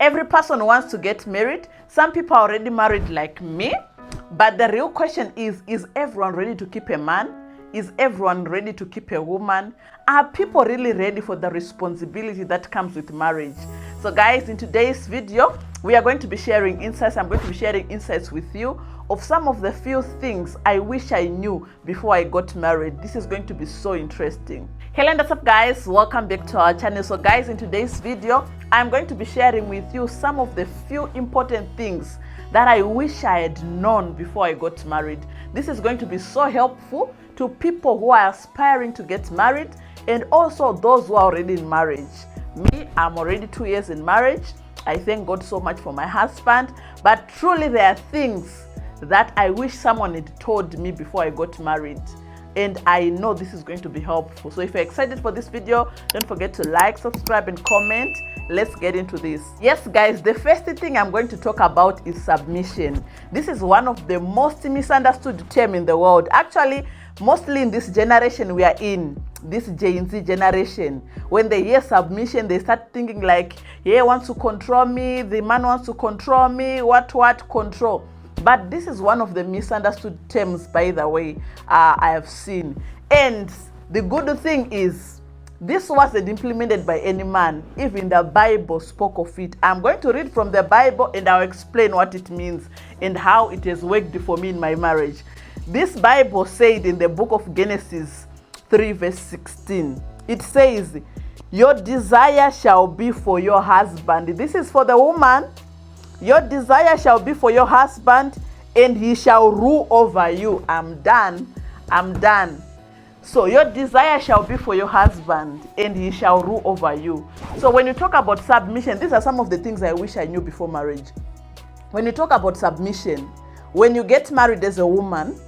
Every person wants to get married. Some people are already married like me. But the real question is everyone ready to keep a man? Is everyone ready to keep a woman? Are people really ready for the responsibility that comes with marriage? So guys, in today's video, we are going to be sharing insights. I'm going to be sharing insights with you of some of the few things I wish I knew before I got married. This is going to be so interesting. Hello and what's up guys, welcome back to our channel. So guys, in today's video, I'm going to be sharing with you some of the few important things that I wish I had known before I got married. This is going to be so helpful to people who are aspiring to get married and also those who are already in marriage. Me, I'm already 2 years in marriage. I thank God so much for my husband, but truly there are things that I wish someone had told me before I got married. And I know this is going to be helpful. So if you're excited for this video, don't forget to like, subscribe, and comment. Let's get into this. Yes, guys, the first thing I'm going to talk about is submission. This is one of the most misunderstood terms in the world. Actually, mostly in this generation we are in, this Gen Z generation, when they hear submission, they start thinking like, he wants to control me, the man wants to control me, what control. But this is one of the misunderstood terms, by the way, I have seen. And the good thing is, this wasn't implemented by any man. Even the Bible spoke of it. I'm going to read from the Bible and I'll explain what it means and how it has worked for me in my marriage. This Bible said in the book of Genesis 3 verse 16, it says, your desire shall be for your husband. This is for the woman. Your desire shall be for your husband, and he shall rule over you. I'm done. So your desire shall be for your husband, and he shall rule over you. So when you talk about submission, these are some of the things I wish I knew before marriage. When you talk about submission, when you get married as a woman,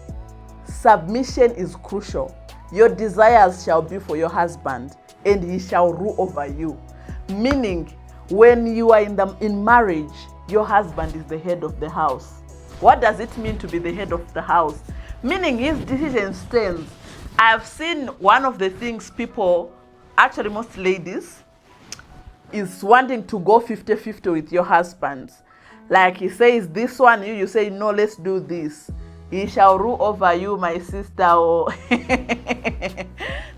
submission is crucial. Your desires shall be for your husband, and he shall rule over you. Meaning, when you are in marriage, your husband is the head of the house. What does it mean to be the head of the house? Meaning his decision stands. I've seen one of the things people, actually most ladies, is wanting to go 50-50 with your husband. Like he says this one, you say, no, let's do this. He shall rule over you, my sister. Or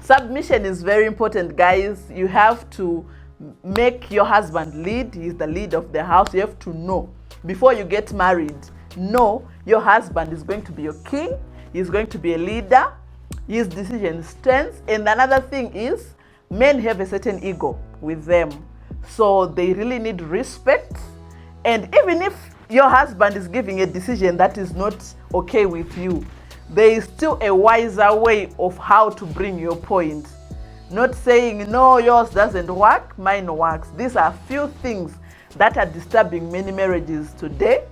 submission is very important, guys. You have to make your husband lead. He's the lead of the house. You have to know before you get married. No, your husband is going to be your king. He's going to be a leader. His decision stands. And another thing is, men have a certain ego with them, so they really need respect. And even if your husband is giving a decision that is not okay with you, there is still a wiser way of how to bring your point. Not saying, no, yours doesn't work, mine works. These are few things that are disturbing many marriages today.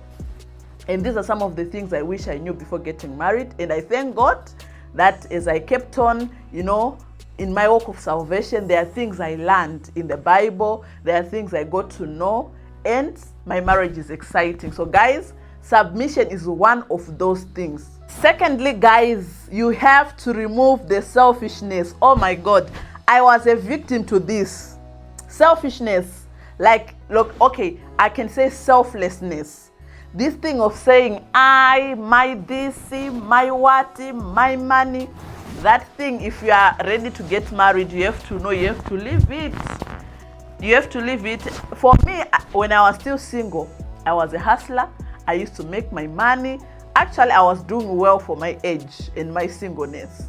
And these are some of the things I wish I knew before getting married. And I thank God that as I kept on, in my walk of salvation, there are things I learned in the Bible. There are things I got to know. And my marriage is exciting. So guys, submission is one of those things. Secondly, guys, you have to remove the selfishness. Oh my God. I was a victim to this. Selfishness. Like, look, okay, I can say selflessness. This thing of saying, I, my this, my what, my money. That thing, if you are ready to get married, you have to know, you have to leave it. You have to leave it. For me, when I was still single, I was a hustler. I used to make my money. Actually, I was doing well for my age and my singleness.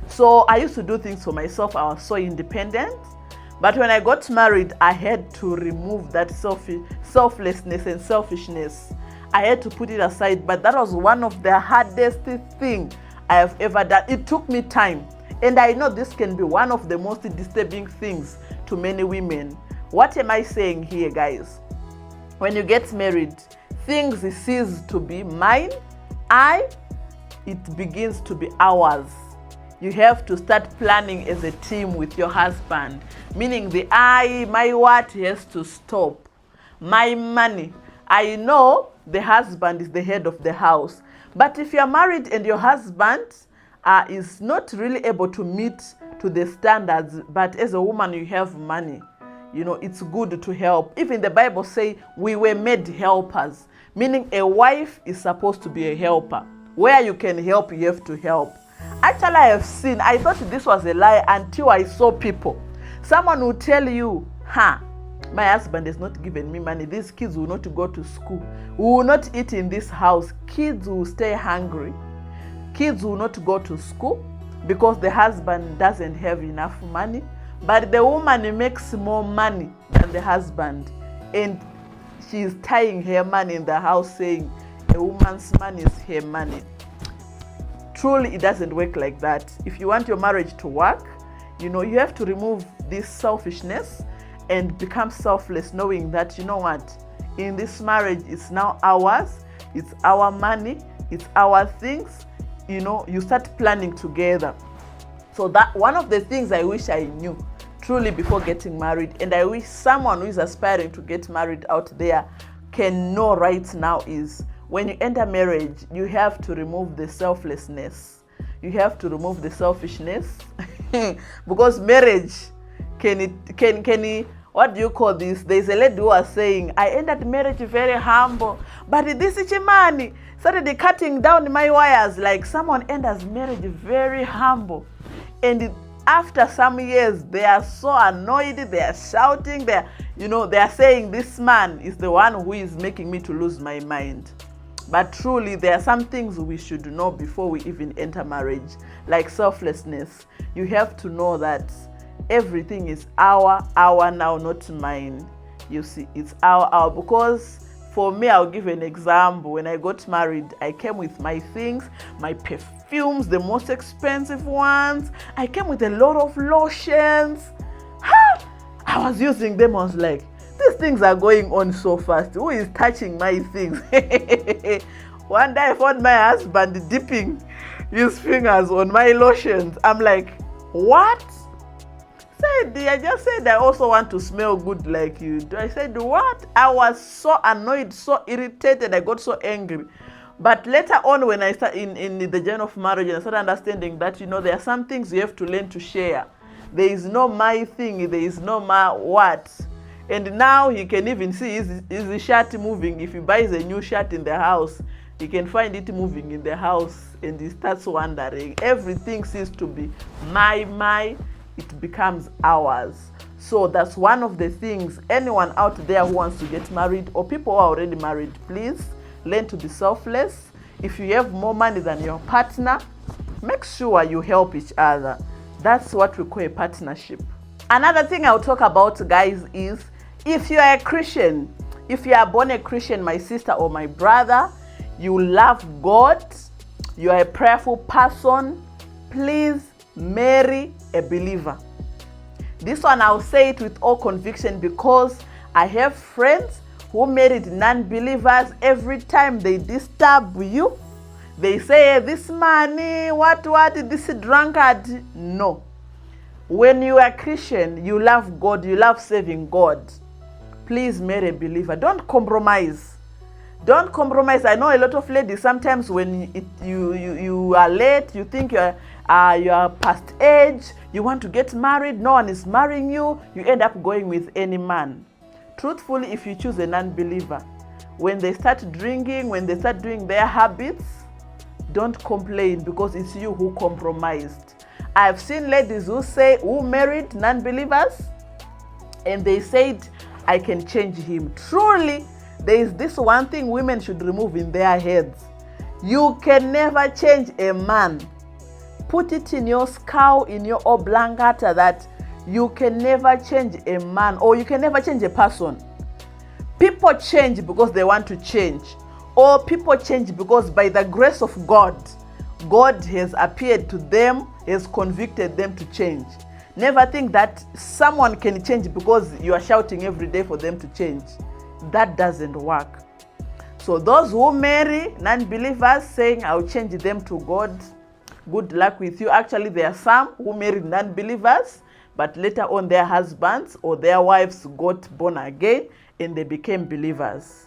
So I used to do things for myself. I was so independent. But when I got married, I had to remove that selflessness and selfishness. I had to put it aside. But that was one of the hardest things I have ever done. It took me time. And I know this can be one of the most disturbing things to many women. What am I saying here, guys? When you get married, things cease to be mine, it begins to be ours. You have to start planning as a team with your husband. Meaning the my what has to stop. My money. I know the husband is the head of the house. But if you're married and your husband is not really able to meet to the standards, but as a woman you have money, it's good to help. Even the Bible say we were made helpers, meaning a wife is supposed to be a helper. Where you can help, you have to help. Actually, I thought this was a lie until I saw people. Someone will tell you, my husband has not given me money. These kids will not go to school. We will not eat in this house. Kids will stay hungry. Kids will not go to school because the husband doesn't have enough money. But the woman makes more money than the husband. And she's tying her money in the house saying a woman's money is her money. Truly, it doesn't work like that. If you want your marriage to work, you have to remove this selfishness and become selfless, knowing that, in this marriage, it's now ours, it's our money, it's our things. You start planning together. So that one of the things I wish I knew truly before getting married, and I wish someone who is aspiring to get married out there can know right now, is when you enter marriage, you have to remove the selflessness. You have to remove the selfishness because marriage can what do you call this? There's a lady who was saying, I entered marriage very humble, but this Ichimani started cutting down my wires. Like, someone enters marriage very humble, and after some years, they are so annoyed, they are shouting, they are saying, this man is the one who is making me to lose my mind. But truly, there are some things we should know before we even enter marriage, like selflessness. You have to know that everything is our now, not mine. You see, it's our. Because for me, I'll give an example. When I got married, I came with my things, my perfumes, the most expensive ones. I came with a lot of lotions. I was using them. I was like, these things are going on so fast. Who is touching my things? One day I found my husband dipping his fingers on my lotions. I'm like, what? I just said I also want to smell good like you do. I said, what? I was so annoyed, so irritated. I got so angry. But later on, when I start in the journey of marriage, I started understanding that, there are some things you have to learn to share. There is no my thing. There is no my what. And now he can even see his shirt moving. If he buys a new shirt in the house, he can find it moving in the house, and he starts wondering. Everything seems to be my. It becomes ours. So that's one of the things. Anyone out there who wants to get married, or people who are already married, please learn to be selfless. If you have more money than your partner, make sure you help each other. That's what we call a partnership. Another thing I'll talk about, guys, is if you are a Christian, if you are born a Christian, my sister or my brother, you love God, you are a prayerful person, please marry a believer. This one I'll say it with all conviction, because I have friends who married non-believers. Every time they disturb you, they say, this money, what, this drunkard. No. When you are Christian, you love God, you love serving God, please marry a believer. Don't compromise. Don't compromise. I know a lot of ladies, sometimes when you are late, you think you are past age, you want to get married, no one is marrying you, you end up going with any man. Truthfully, if you choose a non-believer, when they start drinking, when they start doing their habits, don't complain, because it's you who compromised. I've seen ladies who married non-believers, and they said, I can change him. Truly, there is this one thing women should remove in their heads. You can never change a man. Put it in your skull, in your oblongata, that you can never change a man, or you can never change a person. People change because they want to change, or people change because by the grace of God, God has appeared to them, has convicted them to change. Never think that someone can change because you are shouting every day for them to change. That doesn't work. So those who marry non-believers saying, I'll change them to God, good luck with you. Actually, there are some who married non-believers, but later on their husbands or their wives got born again and they became believers.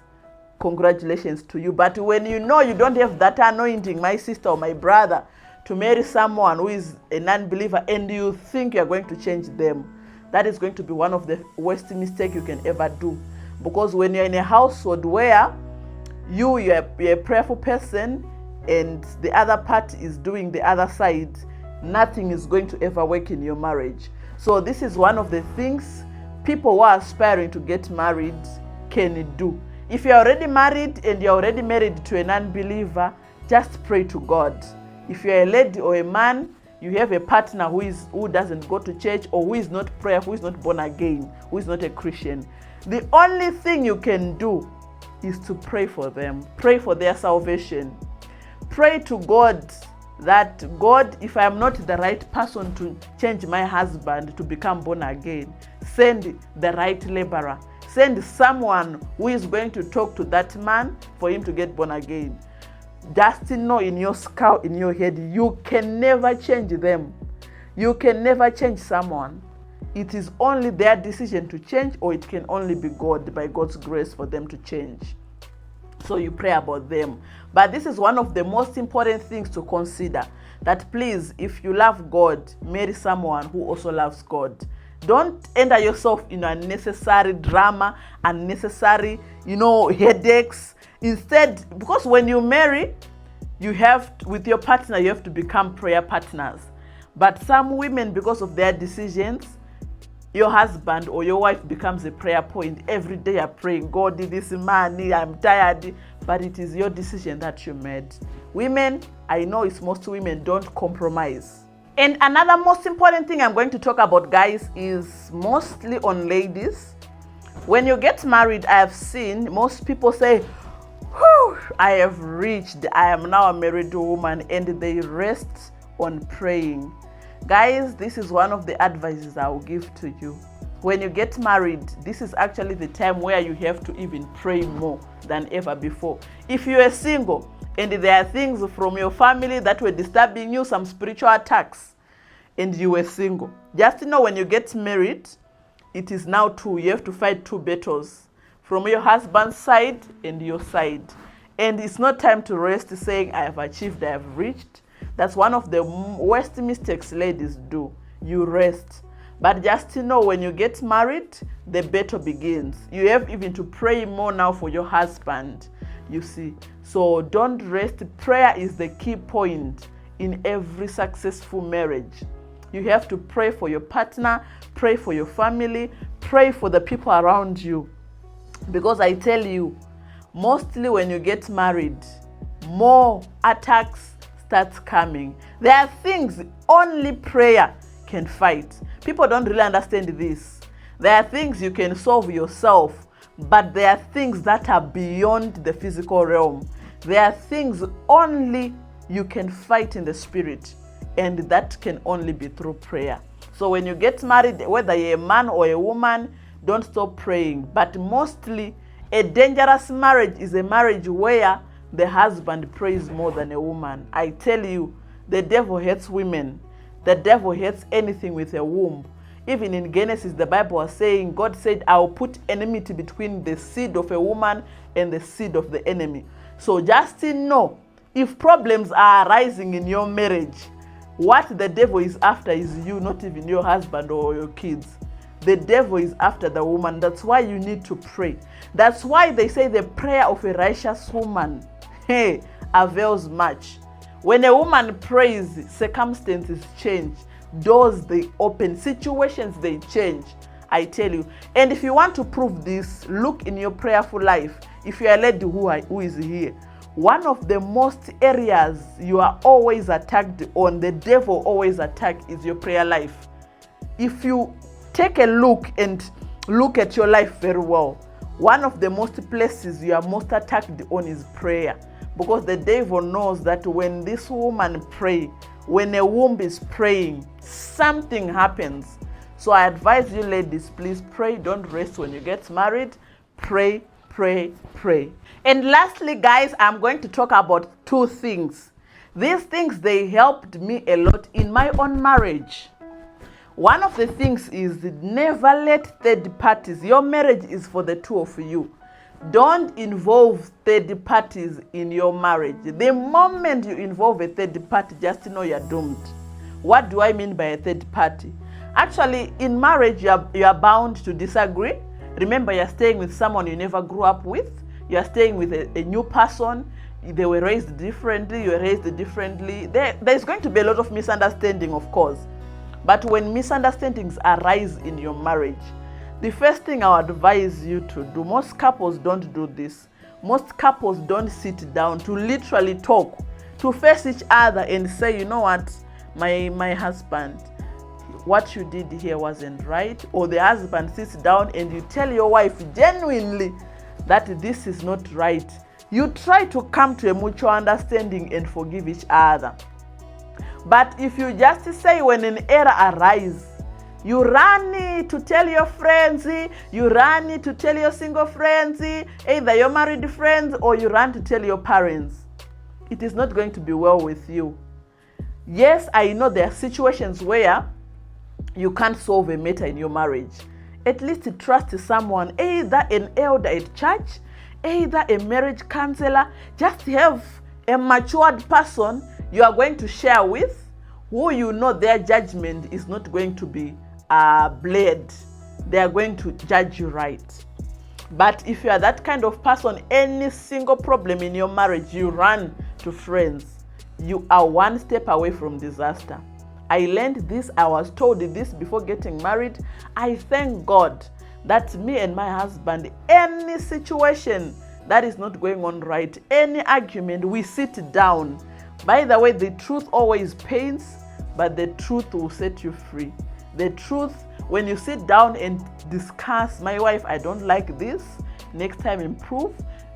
Congratulations to you. But when you know you don't have that anointing, my sister or my brother, to marry someone who is a non-believer and you think you're going to change them, that is going to be one of the worst mistakes you can ever do. Because when you're in a household where you're a prayerful person and the other party is doing the other side, nothing is going to ever work in your marriage. So this is one of the things people who are aspiring to get married can do. If you're already married and you're already married to an unbeliever, just pray to God. If you're a lady or a man, you have a partner who doesn't go to church, or who is not prayerful, who is not born again, who is not a Christian, the only thing you can do is to pray for them. Pray for their salvation. Pray to God that, God, if I am not the right person to change my husband to become born again, send the right laborer. Send someone who is going to talk to that man for him to get born again. Just know in your skull, in your head, you can never change them. You can never change someone. It is only their decision to change, or it can only be God, by God's grace, for them to change. So you pray about them. But this is one of the most important things to consider, that please, if you love God, marry someone who also loves God. Don't enter yourself in unnecessary drama, unnecessary, headaches. Instead, because when you marry, with your partner, you have to become prayer partners. But some women, because of their decisions, your husband or your wife becomes a prayer point. Every day you're praying, God, this money, I'm tired. But it is your decision that you made. Women, I know it's most women, don't compromise. And another most important thing I'm going to talk about, guys, is mostly on ladies. When you get married, I have seen most people say, whew, I have reached, I am now a married woman, and they rest on praying. Guys, this is one of the advices I will give to you. When you get married, this is actually the time where you have to even pray more than ever before. If you are single and there are things from your family that were disturbing you, some spiritual attacks, and you were single, just know when you get married, it is now two. You have to fight two battles, from your husband's side and your side. And it's not time to rest saying, I have achieved, I have reached. That's one of the worst mistakes ladies do. You rest. But just to know, when you get married, the battle begins. You have even to pray more now for your husband, you see. So don't rest. Prayer is the key point in every successful marriage. You have to pray for your partner, pray for your family, pray for the people around you. Because I tell you, mostly when you get married, more attacks starts coming. There are things only prayer can fight. People don't really understand this. There are things you can solve yourself, but there are things that are beyond the physical realm. There are things only you can fight in the spirit, and that can only be through prayer. So when you get married, whether you're a man or a woman, don't stop praying. But mostly, a dangerous marriage is a marriage where the husband prays more than a woman. I tell you, the devil hates women. The devil hates anything with a womb. Even in Genesis, the Bible was saying, God said, I will put enmity between the seed of a woman and the seed of the enemy. So just know, if problems are arising in your marriage, what the devil is after is you, not even your husband or your kids. The devil is after the woman. That's why you need to pray. That's why they say the prayer of a righteous woman avails much. When a woman prays, circumstances change. Doors, they open. Situations, they change. I tell you. And if you want to prove this, look in your prayerful life. If you are a lady who is here, one of the most areas you are always attacked on, the devil always attack, is your prayer life. If you take a look and look at your life very well, one of the most places you are most attacked on is prayer. Because the devil knows that when this woman prays, when a womb is praying, something happens. So I advise you ladies, please pray. Don't rest when you get married. Pray, pray, pray. And lastly, guys, I'm going to talk about two things. These things, they helped me a lot in my own marriage. One of the things is never let third parties. Your marriage is for the two of you. Don't involve third parties in your marriage. The moment you involve a third party, just know you're doomed. What do I mean by a third party? Actually, in marriage, you are bound to disagree. Remember, you're staying with someone you never grew up with. You're staying with a new person. They were raised differently. You were raised differently. There's going to be a lot of misunderstanding, of course. But when misunderstandings arise in your marriage, the first thing I would advise you to do, most couples don't do this. Most couples don't sit down to literally talk, to face each other and say, you know what, my husband, what you did here wasn't right. Or the husband sits down and you tell your wife genuinely that this is not right. You try to come to a mutual understanding and forgive each other. But if you just say when an error arises, you run to tell your friends, you run to tell your single friends, either your married friends, or you run to tell your parents, it is not going to be well with you. Yes, I know there are situations where you can't solve a matter in your marriage. At least trust someone, either an elder at church, either a marriage counselor. Just have a matured person you are going to share with, who you know their judgment is not going to be bled. They are going to judge you right. But if you are that kind of person, any single problem in your marriage, you run to friends. You are one step away from disaster. I learned this, I was told this before getting married. I thank God that me and my husband, any situation that is not going on right, any argument, we sit down. By the way, the truth always pains, but the truth will set you free. The truth, when you sit down and discuss, my wife, I don't like this, next time improve.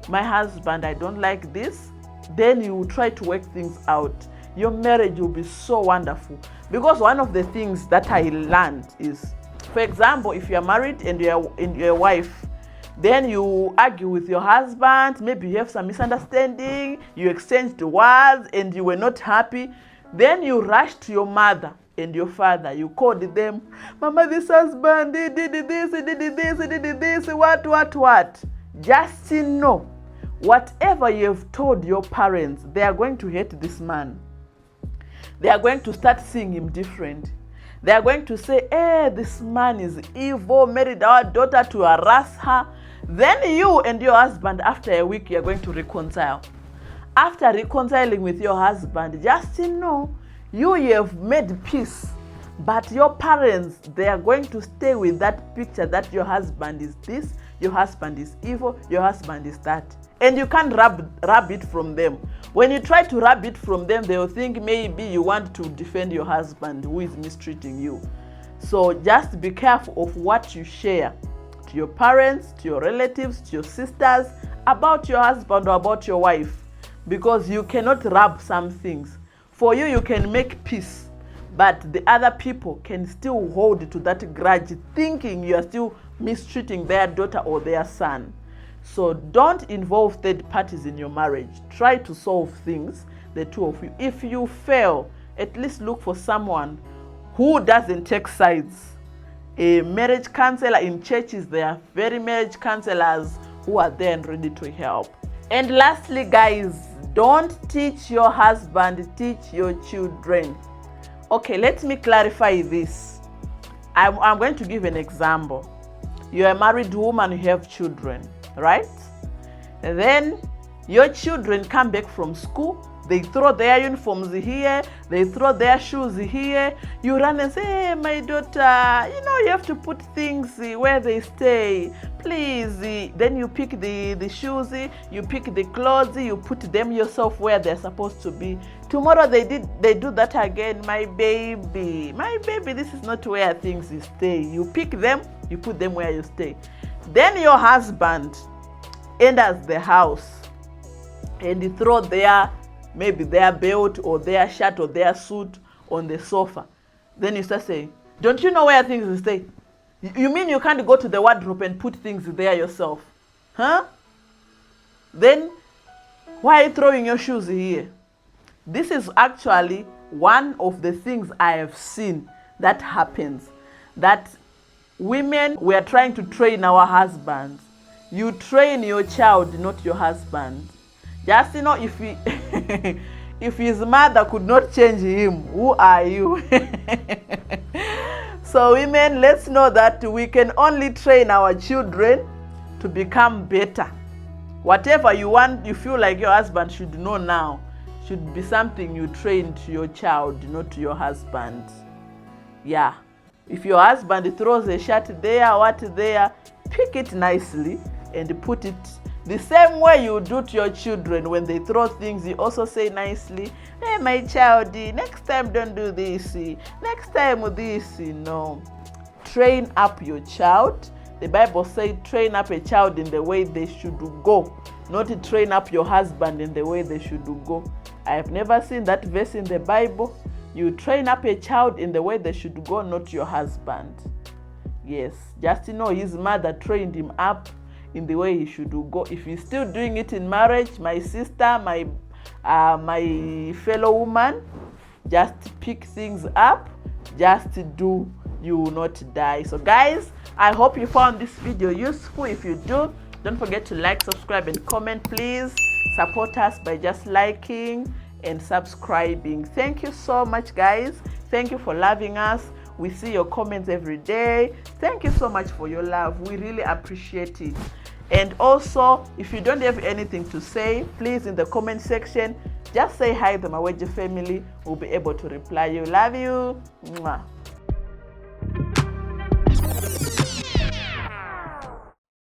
My husband, I don't like this. Then you will try to work things out. Your marriage will be so wonderful. Because one of the things that I learned is, for example, if you're married and you're a wife, then you argue with your husband, maybe you have some misunderstanding, you exchanged words and you were not happy. Then you rush to your mother and your father, you called them, Mama, this husband, he did this, he did this, he did this, what? Just know, whatever you have told your parents, they are going to hate this man. They are going to start seeing him different. They are going to say, this man is evil, married our daughter to harass her. Then you and your husband, after a week, you are going to reconcile. After reconciling with your husband, just know, you have made peace. But your parents, they are going to stay with that picture that your husband is this, your husband is evil, your husband is that. And you can't rub it from them. When you try to rub it from them, they will think maybe you want to defend your husband who is mistreating you. So just be careful of what you share to your parents, to your relatives, to your sisters, about your husband or about your wife. Because you cannot rub some things. For you, you can make peace. But the other people can still hold to that grudge, thinking you are still mistreating their daughter or their son. So don't involve third parties in your marriage. Try to solve things, the two of you. If you fail, at least look for someone who doesn't take sides. A marriage counselor in churches, there are very marriage counselors who are there and ready to help. And lastly, guys, don't teach your husband, teach your children. Okay, let me clarify this. I'm going to give an example. You're a married woman, you have children, right? And then your children come back from school, they throw their uniforms here, they throw their shoes here. You run and say, hey, my daughter, you have to put things where they stay. Please. Then you pick the shoes, you pick the clothes, you put them yourself where they're supposed to be. Tomorrow they do that again. My baby, this is not where things stay. You pick them, you put them where you stay. Then your husband enters the house and you throw maybe their belt or their shirt or their suit on the sofa. Then you start saying, don't you know where things stay? You mean you can't go to the wardrobe and put things there yourself? Huh? Then why are you throwing your shoes here? This is actually one of the things I have seen that happens. That women, we are trying to train our husbands. You train your child, not your husband. Just if his mother could not change him, who are you? So women, let's know that we can only train our children to become better. Whatever you want, you feel like your husband should know now, should be something you train to your child, not to your husband. Yeah. If your husband throws a shirt there, what there, pick it nicely and put it the same way you do to your children. When they throw things, you also say nicely, hey, my child, next time don't do this, next time this. No. Train up your child. The Bible says train up a child in the way they should go, not to train up your husband in the way they should go. I have never seen that verse in the Bible. You train up a child in the way they should go, not your husband. Yes, just know his mother trained him up in the way he should go. If he's still doing it in marriage, my sister, my fellow woman, just pick things up, just do, you will not die. So guys, I hope you found this video useful. If you do, don't forget to like, subscribe, and comment. Please support us by just liking and subscribing. Thank you so much, guys. Thank you for loving us. We see your comments every day. Thank you so much for your love. We really appreciate it. And also, if you don't have anything to say, please in the comment section, just say hi to my Maweje family. We'll be able to reply you. Love you. Mwah.